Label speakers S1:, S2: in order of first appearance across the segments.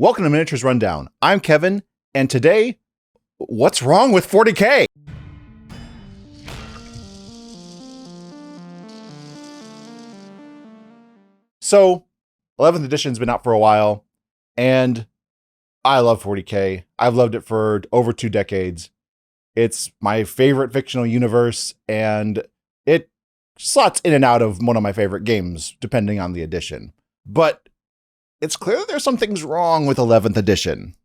S1: Welcome to Miniatures Rundown. I'm Kevin, and today, what's wrong with 40K? So, 11th edition's been out for a while, and I love 40K. I've loved it for over 2 decades. It's my favorite fictional universe, and it slots in and out of one of my favorite games, depending on the edition. But it's clear that there's some things wrong with 11th edition,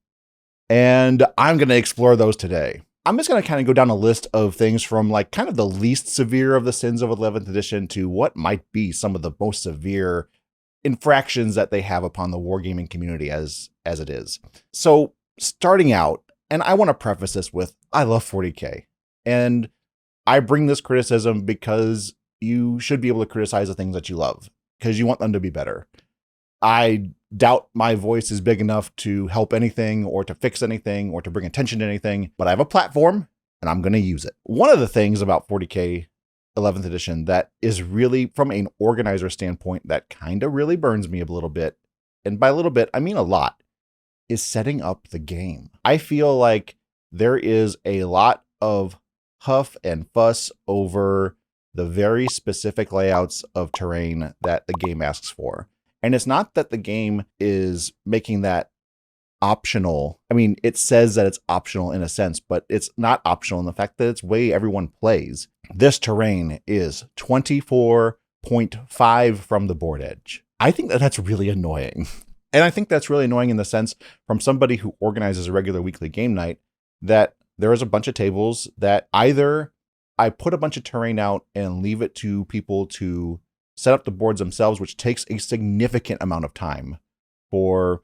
S1: and I'm going to explore those today. I'm just going to kind of go down a list of things from like kind of the least severe of the sins of 11th edition to what might be some of the most severe infractions that they have upon the wargaming community as it is. So starting out, and I want to preface this with, I love 40K, and I bring this criticism because you should be able to criticize the things that you love because you want them to be better. I doubt my voice is big enough to help anything or to fix anything or to bring attention to anything, but I have a platform and I'm going to use it. One of the things about 40K 11th edition that is really, from an organizer standpoint, that kind of really burns me a little bit, and by a little bit, I mean a lot, is setting up the game. I feel like there is a lot of huff and fuss over the very specific layouts of terrain that the game asks for. And it's not that the game is making that optional. I mean, it says that it's optional in a sense, but it's not optional in the fact that it's the way everyone plays. This terrain is 24.5 from the board edge. I think that that's really annoying. And I think that's really annoying in the sense from somebody who organizes a regular weekly game night that there is a bunch of tables that either I put a bunch of terrain out and leave it to people to set up the boards themselves, which takes a significant amount of time for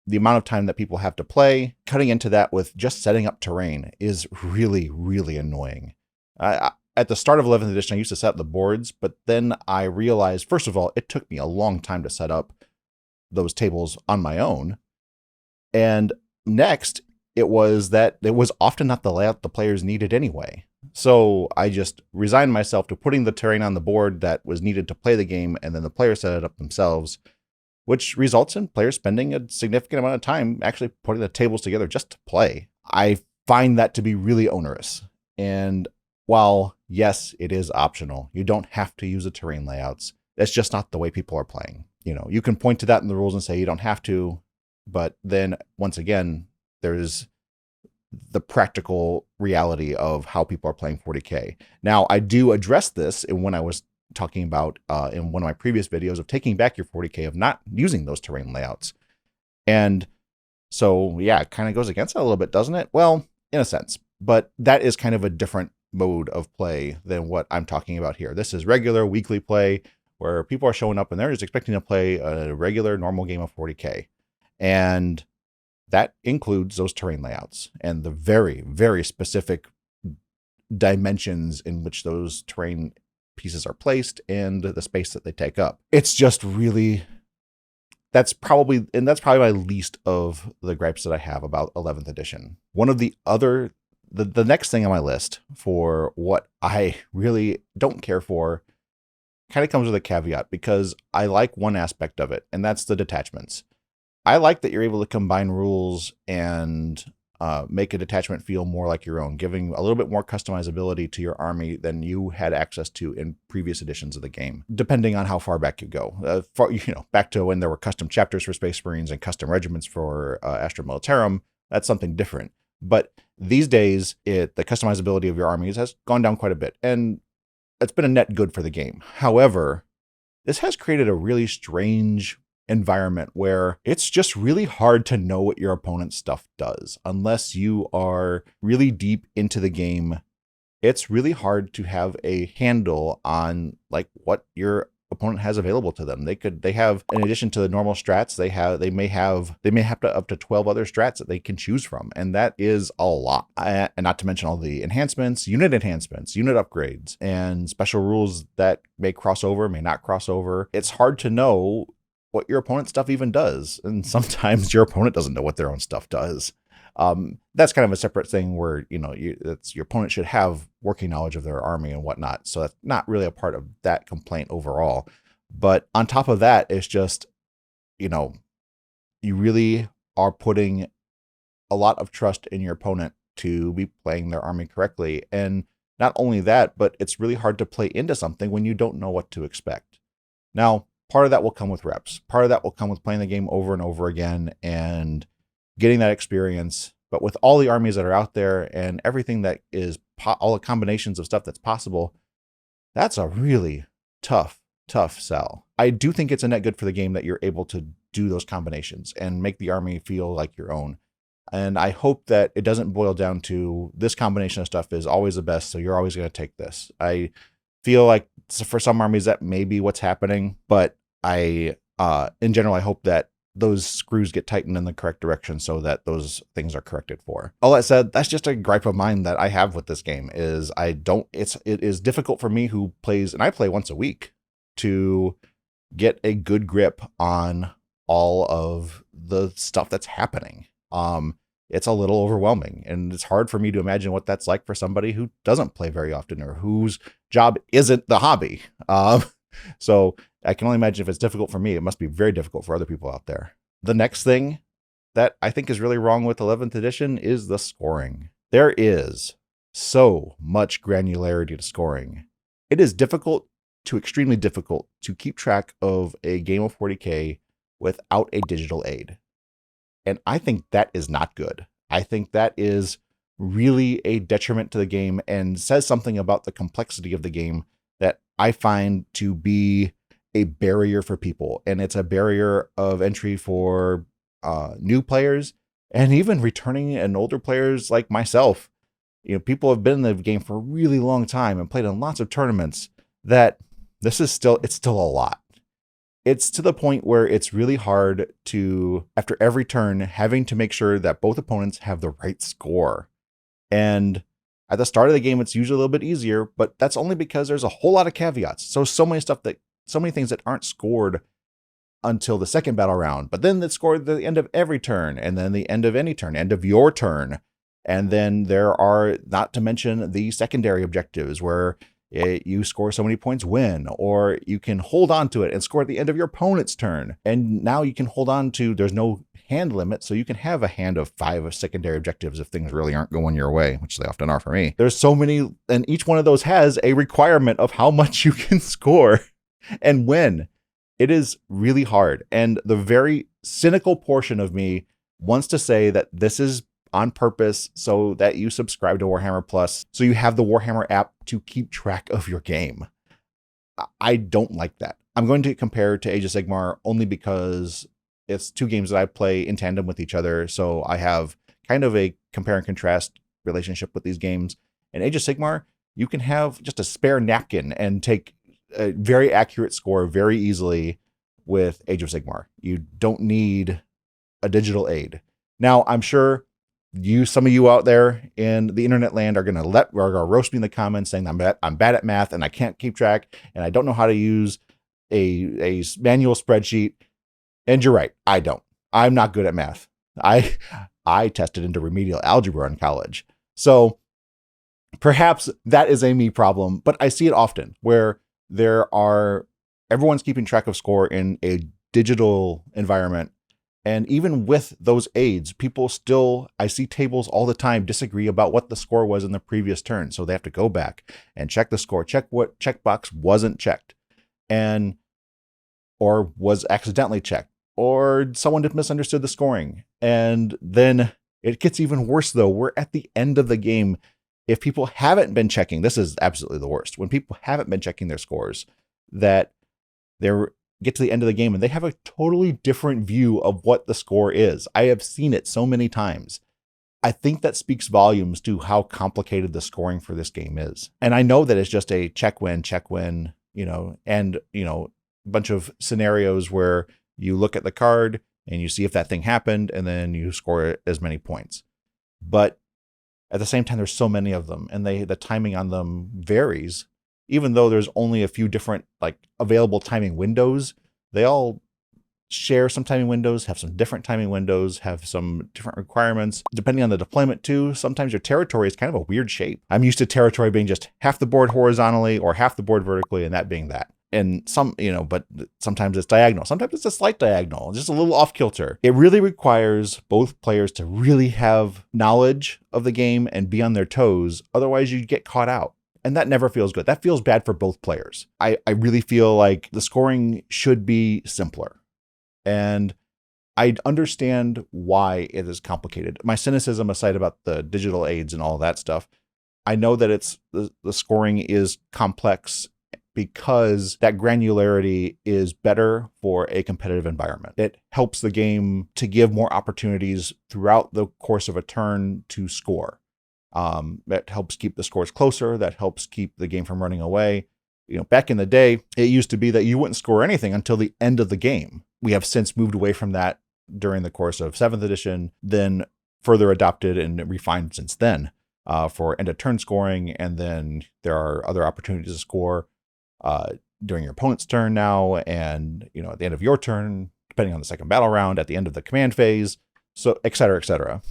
S1: the amount of time that people have to play. Cutting into that with just setting up terrain is really, really annoying. At the start of 11th edition, I used to set up the boards, but then I realized, first of all, it took me a long time to set up those tables on my own. And next, it was that it was often not the layout the players needed anyway. So I just resigned myself to putting the terrain on the board that was needed to play the game, and then the players set it up themselves, which results in players spending a significant amount of time actually putting the tables together just to play. I find that to be really onerous. And while, yes, it is optional, you don't have to use the terrain layouts. That's just not the way people are playing. You know, you can point to that in the rules and say you don't have to, but then once again, there's the practical reality of how people are playing 40K. Now, I do address this in when I was talking about in one of my previous videos of taking back your 40K, of not using those terrain layouts. And so, yeah, it kind of goes against that a little bit, doesn't it? Well, in a sense, but that is kind of a different mode of play than what I'm talking about here. This is regular weekly play where people are showing up and they're just expecting to play a regular normal game of 40K. And that includes those terrain layouts and the very, very specific dimensions in which those terrain pieces are placed and the space that they take up. It's just really, that's probably my least of the gripes that I have about 11th edition. One of the other, the next thing on my list for what I really don't care for kind of comes with a caveat, because I like one aspect of it, and that's the detachments. I like that you're able to combine rules and make a detachment feel more like your own, giving a little bit more customizability to your army than you had access to in previous editions of the game, depending on how far back you go. Back to when there were custom chapters for Space Marines and custom regiments for Astra Militarum, that's something different. But these days, the customizability of your armies has gone down quite a bit, and it's been a net good for the game. However, this has created a really strange environment where it's just really hard to know what your opponent's stuff does. Unless you are really deep into the game, it's really hard to have a handle on like what your opponent has available to them. They have, in addition to the normal strats, they may have up to 12 other strats that they can choose from, and that is a lot. And not to mention all the enhancements, unit upgrades, and special rules that may cross over, may not cross over. It's hard to know what your opponent's stuff even does, and sometimes your opponent doesn't know what their own stuff does. That's kind of a separate thing where, your opponent should have working knowledge of their army and whatnot. So that's not really a part of that complaint overall. But on top of that, it's just, you really are putting a lot of trust in your opponent to be playing their army correctly. And not only that, but it's really hard to play into something when you don't know what to expect. Now, part of that will come with reps. Part of that will come with playing the game over and over again and getting that experience. But with all the armies that are out there and everything that is, all the combinations of stuff that's possible, that's a really tough sell. I do think it's a net good for the game that you're able to do those combinations and make the army feel like your own. And I hope that it doesn't boil down to this combination of stuff is always the best, so you're always going to take this. I feel like for some armies that may be what's happening, but in general, I hope that those screws get tightened in the correct direction so that those things are corrected for. All that said, that's just a gripe of mine that I have with this game is it is difficult for me who plays, and I play once a week, to get a good grip on all of the stuff that's happening. It's a little overwhelming, and it's hard for me to imagine what that's like for somebody who doesn't play very often or whose job isn't the hobby. So I can only imagine if it's difficult for me, it must be very difficult for other people out there. The next thing that I think is really wrong with 11th edition is the scoring. There is so much granularity to scoring. It is extremely difficult to keep track of a game of 40K without a digital aid. And I think that is not good. I think that is really a detriment to the game and says something about the complexity of the game that I find to be a barrier for people. And it's a barrier of entry for new players and even returning and older players like myself. You know, people have been in the game for a really long time and played in lots of tournaments, that it's still a lot. It's to the point where it's really hard to, after every turn, having to make sure that both opponents have the right score. And at the start of the game, it's usually a little bit easier, but that's only because there's a whole lot of caveats. So many things that aren't scored until the second battle round, but then it's scored at the end of every turn, and then the end of any turn, end of your turn. And then there are, not to mention the secondary objectives where you score so many points win, or you can hold on to it and score at the end of your opponent's turn. And now you can hold on to, there's no hand limit, so you can have a hand of 5 secondary objectives if things really aren't going your way, which they often are for me. There's so many, and each one of those has a requirement of how much you can score and win. It is really hard. And the very cynical portion of me wants to say that this is on purpose so that you subscribe to Warhammer Plus, so you have the Warhammer app to keep track of your game. I don't like that. I'm going to compare it to Age of Sigmar only because it's 2 games that I play in tandem with each other, so I have kind of a compare and contrast relationship with these games. In Age of Sigmar, you can have just a spare napkin and take a very accurate score very easily with Age of Sigmar. You don't need a digital aid. Now, I'm sure some of you out there in the internet land are going to roast me in the comments saying I'm bad at math and I can't keep track and I don't know how to use a manual spreadsheet. And you're right, I don't. I'm not good at math. I tested into remedial algebra in college. So perhaps that is a me problem, but I see it often where everyone's keeping track of score in a digital environment. And even with those aids, I see tables all the time disagree about what the score was in the previous turn. So they have to go back and check the score, check what checkbox wasn't checked or was accidentally checked, or someone just misunderstood the scoring. And then it gets even worse though. We're at the end of the game. If people haven't been checking, this is absolutely the worst. When people haven't been checking their scores, that they're get to the end of the game and they have a totally different view of what the score is. I have seen it so many times. I think that speaks volumes to how complicated the scoring for this game is. And I know that it's just a check win, and a bunch of scenarios where you look at the card and you see if that thing happened and then you score as many points. But at the same time, there's so many of them and the timing on them varies. Even though there's only a few different available timing windows, they all share some timing windows, have some different timing windows, have some different requirements. Depending on the deployment too, sometimes your territory is kind of a weird shape. I'm used to territory being just half the board horizontally or half the board vertically, and that being that. and but sometimes it's diagonal. Sometimes it's a slight diagonal, just a little off kilter. It really requires both players to really have knowledge of the game and be on their toes. Otherwise, you get caught out. And that never feels good. That feels bad for both players. I really feel like the scoring should be simpler. And I understand why it is complicated. My cynicism aside about the digital aids and all that stuff, I know that it's the scoring is complex because that granularity is better for a competitive environment. It helps the game to give more opportunities throughout the course of a turn to score. That helps keep the scores closer. That helps keep the game from running away. Back in the day, it used to be that you wouldn't score anything until the end of the game. We have since moved away from that during the course of 7th edition, then further adopted and refined since then for end of turn scoring. And then there are other opportunities to score during your opponent's turn now, and at the end of your turn, depending on the second battle round, at the end of the command phase, so et cetera, et cetera.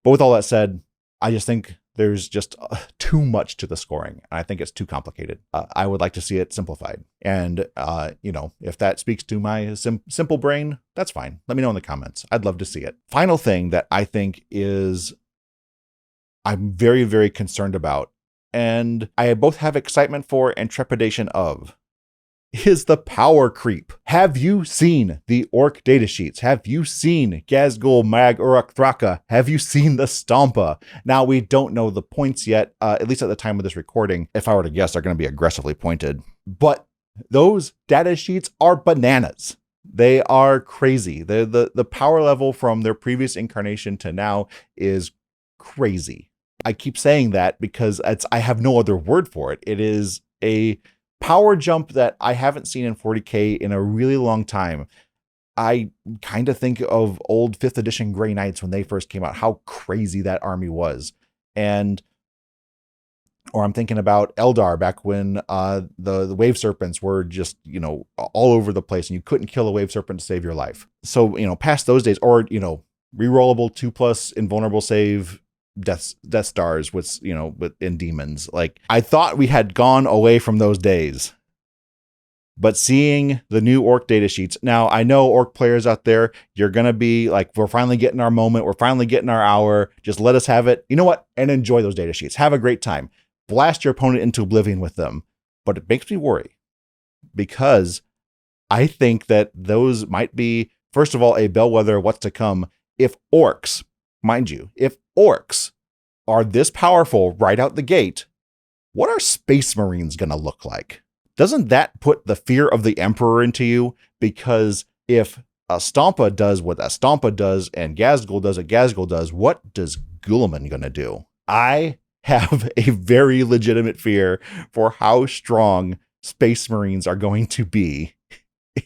S1: But with all that said, I just think there's just too much to the scoring. And I think it's too complicated. I would like to see it simplified. And, if that speaks to my simple brain, that's fine. Let me know in the comments. I'd love to see it. Final thing that I think I'm very, very concerned about, and I both have excitement for and trepidation of, is the power creep. Have you seen the orc datasheets? Have you seen Gazgul Mag Uruk Thraka? Have you seen the Stompa? Now, we don't know the points yet, at least at the time of this recording. If I were to guess, they're going to be aggressively pointed. But those datasheets are bananas. They are crazy. The power level from their previous incarnation to now is crazy. I keep saying that because I have no other word for it. It is a power jump that I haven't seen in 40K in a really long time. I kind of think of old 5th edition Grey Knights when they first came out, how crazy that army was. Or I'm thinking about Eldar back when the wave serpents were just, all over the place and you couldn't kill a wave serpent to save your life. So, past those days, or, rerollable 2+ invulnerable save Death Stars in demons. Like, I thought we had gone away from those days. But seeing the new orc data sheets, now I know orc players out there, you're going to be like, we're finally getting our moment. We're finally getting our hour. Just let us have it. You know what? And enjoy those data sheets. Have a great time. Blast your opponent into oblivion with them. But it makes me worry because I think that those might be, first of all, a bellwether of what's to come. If orcs, mind you, if orcs are this powerful right out the gate, what are Space Marines going to look like? Doesn't that put the fear of the Emperor into you? Because if a Stompa does what a Stompa does and Gazgul does what Gazgul does, what does Guilliman going to do? I have a very legitimate fear for how strong Space Marines are going to be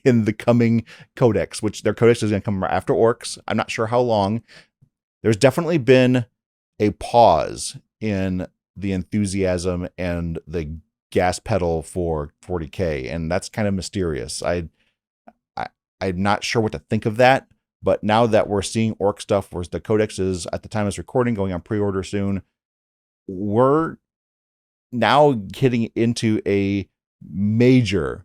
S1: in the coming codex, which their codex is going to come after orcs. I'm not sure how long. There's definitely been a pause in the enthusiasm and the gas pedal for 40K, and that's kind of mysterious. I'm not sure what to think of that, but now that we're seeing orc stuff, where the codex is at the time of this recording going on pre-order soon, we're now getting into a major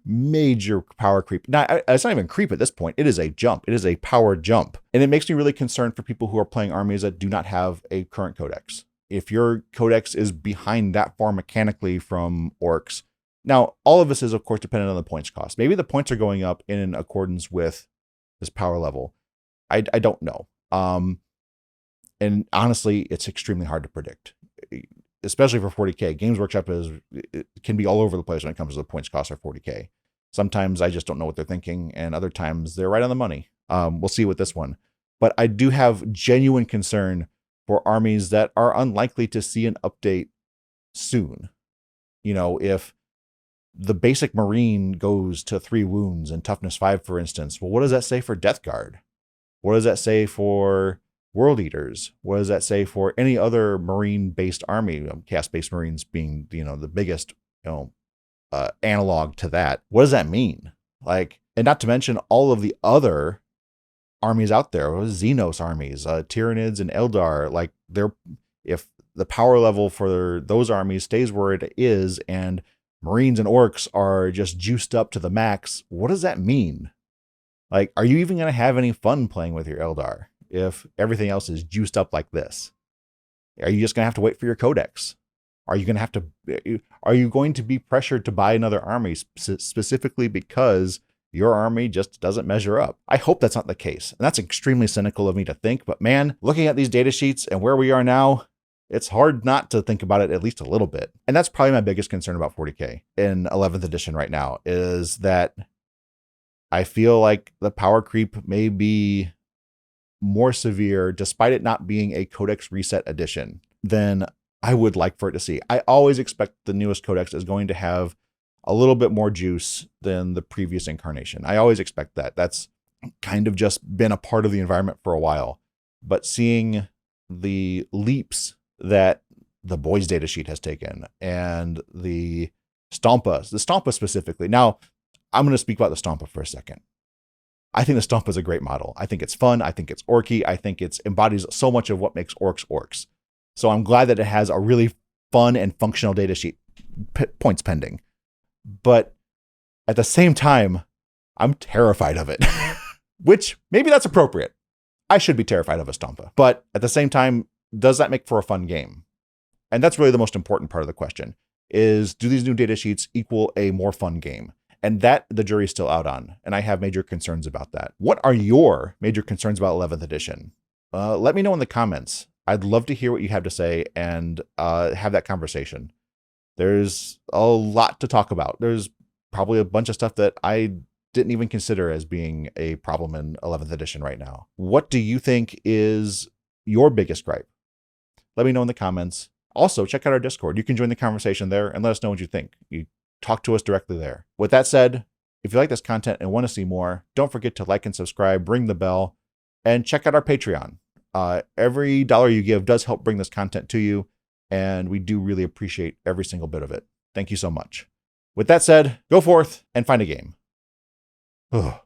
S1: power creep. Now, it's not even creep at this point. It is a jump. It is a power jump. And it makes me really concerned for people who are playing armies that do not have a current codex. If your codex is behind that far mechanically from orcs, now all of this is of course dependent on the points cost. Maybe the points are going up in accordance with this power level. I don't know. And honestly, it's extremely hard to predict, especially for 40K. Games Workshop can be all over the place when it comes to the points cost for 40K. Sometimes I just don't know what they're thinking, and other times they're right on the money. We'll see with this one. But I do have genuine concern for armies that are unlikely to see an update soon. If the basic Marine goes to 3 wounds and toughness 5, for instance, well, what does that say for Death Guard? What does that say for World Eaters? What does that say for any other Marine-based army? Chaos-based Marines being, the biggest, analog to that. What does that mean? And not to mention all of the other armies out there, Xenos armies, Tyranids and Eldar. If the power level for those armies stays where it is, and Marines and orcs are just juiced up to the max, what does that mean? Like, are you even going to have any fun playing with your Eldar if everything else is juiced up like this? Are you just going to have to wait for your codex? Are you going to be pressured to buy another army specifically because your army just doesn't measure up? I hope that's not the case. And that's extremely cynical of me to think, but man, looking at these data sheets and where we are now, it's hard not to think about it at least a little bit. And that's probably my biggest concern about 40K in 11th edition right now, is that I feel like the power creep may be more severe, despite it not being a codex reset edition, than I would like for it to see. I always expect the newest codex is going to have a little bit more juice than the previous incarnation. I always expect that. That's kind of just been a part of the environment for a while. But seeing the leaps that the boys datasheet has taken and the Stompa specifically. Now, I'm going to speak about the Stompa for a second. I think the Stompa is a great model. I think it's fun. I think it's orky. I think it embodies so much of what makes orcs orcs. So I'm glad that it has a really fun and functional datasheet, points pending. But at the same time, I'm terrified of it, which maybe that's appropriate. I should be terrified of a Stompa. But at the same time, does that make for a fun game? And that's really the most important part of the question, is do these new data sheets equal a more fun game? And that the jury's still out on. And I have major concerns about that. What are your major concerns about 11th edition? Let me know in the comments. I'd love to hear what you have to say and have that conversation. There's a lot to talk about. There's probably a bunch of stuff that I didn't even consider as being a problem in 11th edition right now. What do you think is your biggest gripe? Let me know in the comments. Also, check out our Discord. You can join the conversation there and let us know what you think. You talk to us directly there. With that said, if you like this content and want to see more, don't forget to like and subscribe, ring the bell, and check out our Patreon. Every dollar you give does help bring this content to you, and we do really appreciate every single bit of it. Thank you so much. With that said, go forth and find a game. Ugh.